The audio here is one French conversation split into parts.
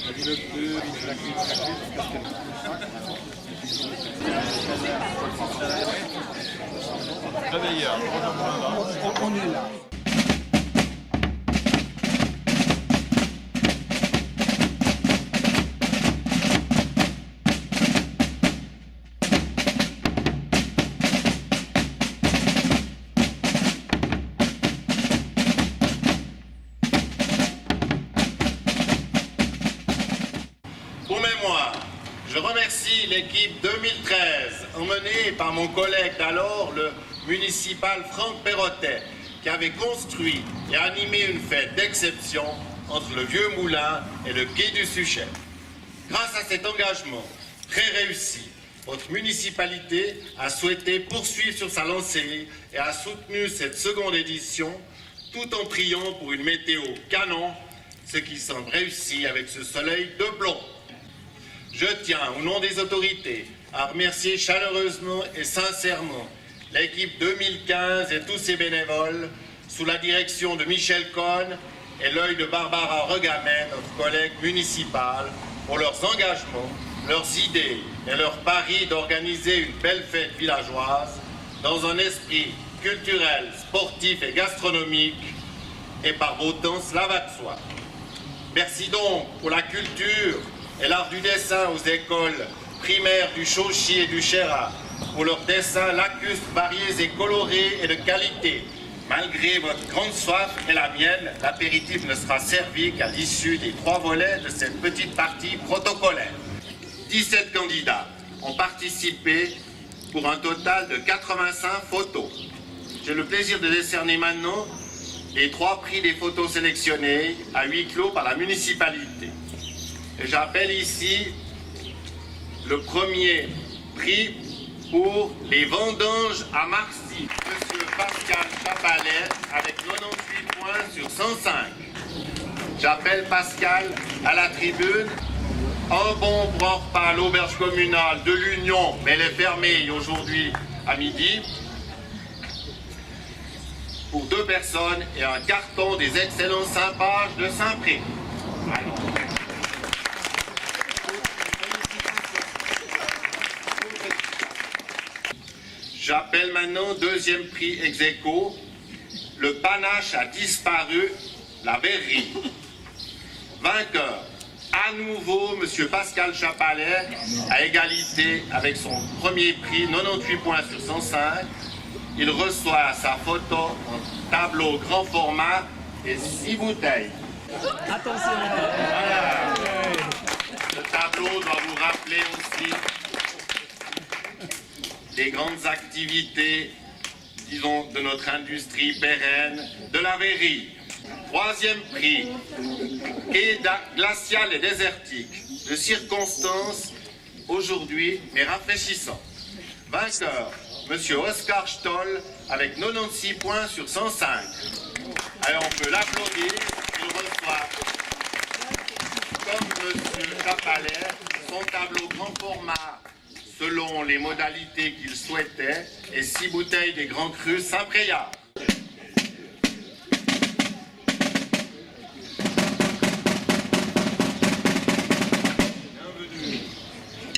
On est là. Pour mémoire, je remercie l'équipe 2013, emmenée par mon collègue d'alors, le municipal Franck Perrottet, qui avait construit et animé une fête d'exception entre le Vieux Moulin et le quai du Suchet. Grâce à cet engagement très réussi, votre municipalité a souhaité poursuivre sur sa lancée et a soutenu cette seconde édition tout en priant pour une météo canon, ce qui semble réussi avec ce soleil de plomb. Je tiens, au nom des autorités, à remercier chaleureusement et sincèrement l'équipe 2015 et tous ses bénévoles, sous la direction de Michel Cohn et l'œil de Barbara Regamet, notre collègue municipale, pour leurs engagements, leurs idées et leur pari d'organiser une belle fête villageoise dans un esprit culturel, sportif et gastronomique, et par beau temps, cela va de soi. Merci donc pour la culture et l'art du dessin aux écoles primaires du Chauchy et du Chérat, pour leurs dessins lacustres, variés et colorés et de qualité. Malgré votre grande soif et la mienne, l'apéritif ne sera servi qu'à l'issue des 3 volets de cette petite partie protocolaire. 17 candidats ont participé pour un total de 85 photos. J'ai le plaisir de décerner maintenant les 3 prix des photos sélectionnées à huis clos par la municipalité. Et j'appelle ici le premier prix pour les vendanges à Marcy, Monsieur Pascal Chapalet, avec 98 points sur 105. J'appelle Pascal à la tribune. Un bon pour un repas à l'auberge communale de l'Union, mais elle est fermée aujourd'hui à midi, pour 2 personnes et un carton des excellents Saint-Page de Saint-Pré. J'appelle maintenant deuxième prix ex aequo. Le panache a disparu, la verrerie. Vainqueur, à nouveau, Monsieur Pascal Chapalet, à égalité avec son premier prix, 98 points sur 105. Il reçoit sa photo en tableau grand format et 6 bouteilles. Attention. Voilà. Le tableau doit vous rappeler aussi les grandes activités, disons, de notre industrie pérenne, de la verrerie. Troisième prix, quai glacial et désertique, de circonstances aujourd'hui, mais rafraîchissant. Vainqueur, Monsieur Oscar Stoll, avec 96 points sur 105. Alors on peut l'applaudir, il reçoit, comme Monsieur Chapalet, son tableau grand format, selon les modalités qu'il souhaitait, et 6 bouteilles des grands crus Saint-Préat.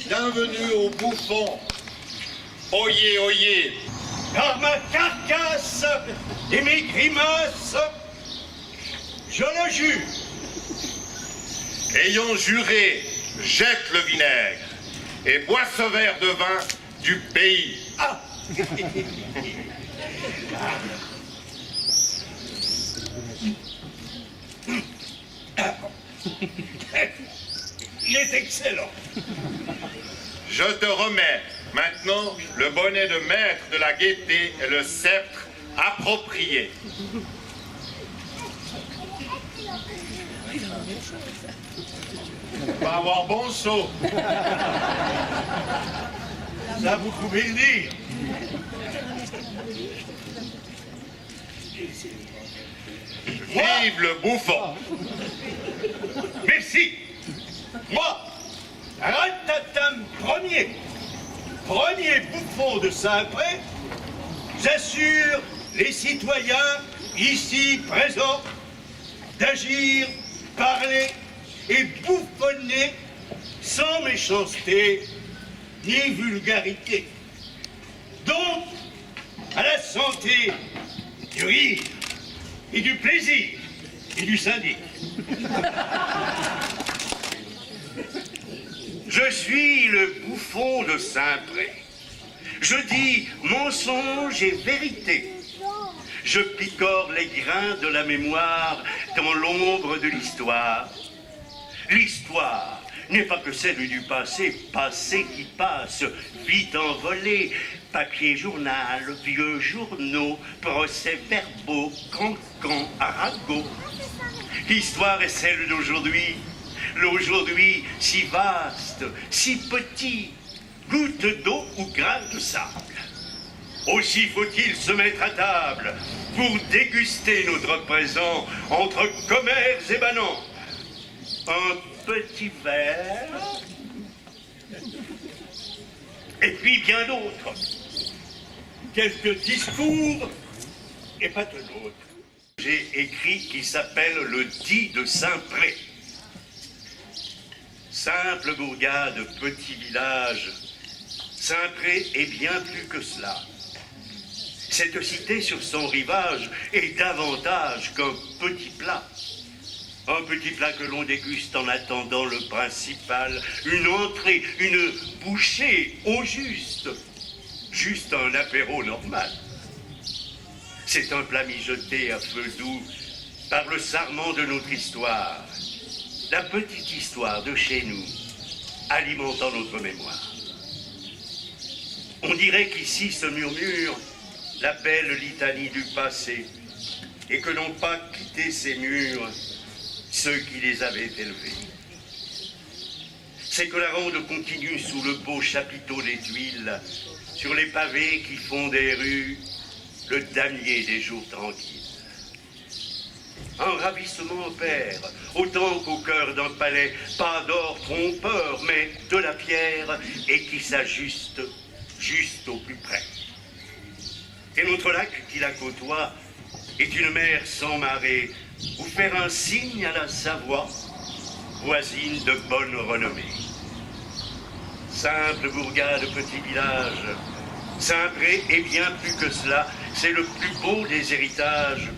Bienvenue au bouffon. Oyez, oyez. Dans ma carcasse et mes grimaces, je le jure. Ayant juré, jette le vinaigre et bois ce verre de vin du pays. Ah. Il est excellent. Je te remets maintenant le bonnet de maître de la gaieté et le sceptre approprié. On va avoir bon chaud. Ça, vous pouvez le dire. Vive le bouffon. Merci. Moi, Ratatam premier bouffon de Saint-Pré, j'assure les citoyens ici présents d'agir, parler et bouffonner sans méchanceté ni vulgarité. Donc, à la santé du rire et du plaisir et du syndic. Je suis le bouffon de Saint-Pré. Je dis mensonge et vérité. Je picore les grains de la mémoire dans l'ombre de l'histoire. L'histoire n'est pas que celle du passé, passé qui passe, vite envolé, papier journal, vieux journaux, procès-verbaux, cancans, aragots. L'histoire est celle d'aujourd'hui, l'aujourd'hui si vaste, si petit, goutte d'eau ou grain de sable. Aussi faut-il se mettre à table pour déguster notre présent entre commères et banans. Un petit verre, et puis bien d'autres. Quelques discours et pas de d'autres. J'ai écrit qui s'appelle le dit de Saint-Pré. Simple bourgade, petit village, Saint-Pré est bien plus que cela. Cette cité sur son rivage est davantage qu'un petit plat. Un petit plat que l'on déguste en attendant le principal, une entrée, une bouchée au juste, juste un apéro normal. C'est un plat mijoté à feu doux par le sarment de notre histoire, la petite histoire de chez nous, alimentant notre mémoire. On dirait qu'ici se murmure la belle litanie du passé et que n'ont pas quitté ces murs ceux qui les avaient élevés. C'est que la ronde continue sous le beau chapiteau des tuiles, sur les pavés qui font des rues, le damier des jours tranquilles. Un ravissement opère, autant qu'au cœur d'un palais, pas d'or trompeur, mais de la pierre, et qui s'ajuste juste au plus près. Et notre lac qui la côtoie est une mer sans marée, où faire un signe à la Savoie, voisine de bonne renommée. Simple bourgade, petit village, Saint-Pré est bien plus que cela, c'est le plus beau des héritages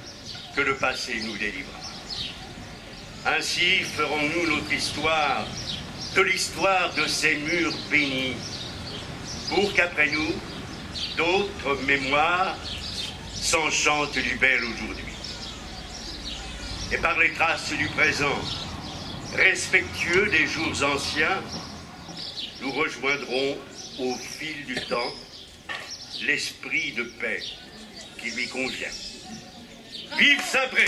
que le passé nous délivra. Ainsi ferons-nous notre histoire, de l'histoire de ces murs bénis, pour qu'après nous, d'autres mémoires s'enchantent du bel aujourd'hui. Et par les traces du présent, respectueux des jours anciens, nous rejoindrons au fil du temps l'esprit de paix qui lui convient. Vive Saint-Pré!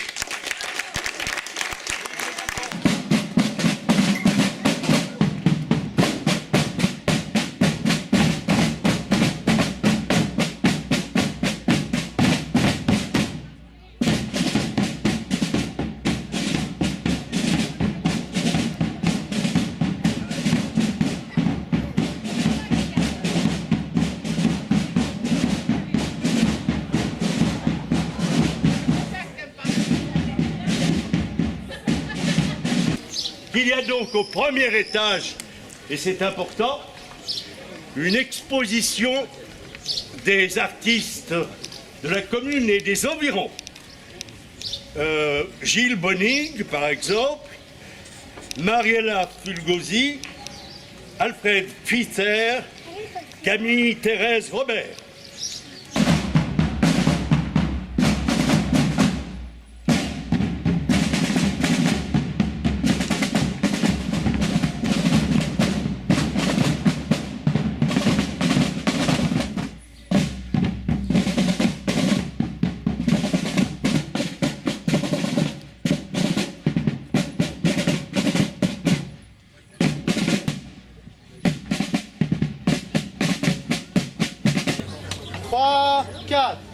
Il y a donc au premier étage, et c'est important, une exposition des artistes de la commune et des environs. Gilles Bonig, par exemple, Mariella Fulgosi, Alfred Pfister, Camille Thérèse Robert. Trois, quatre.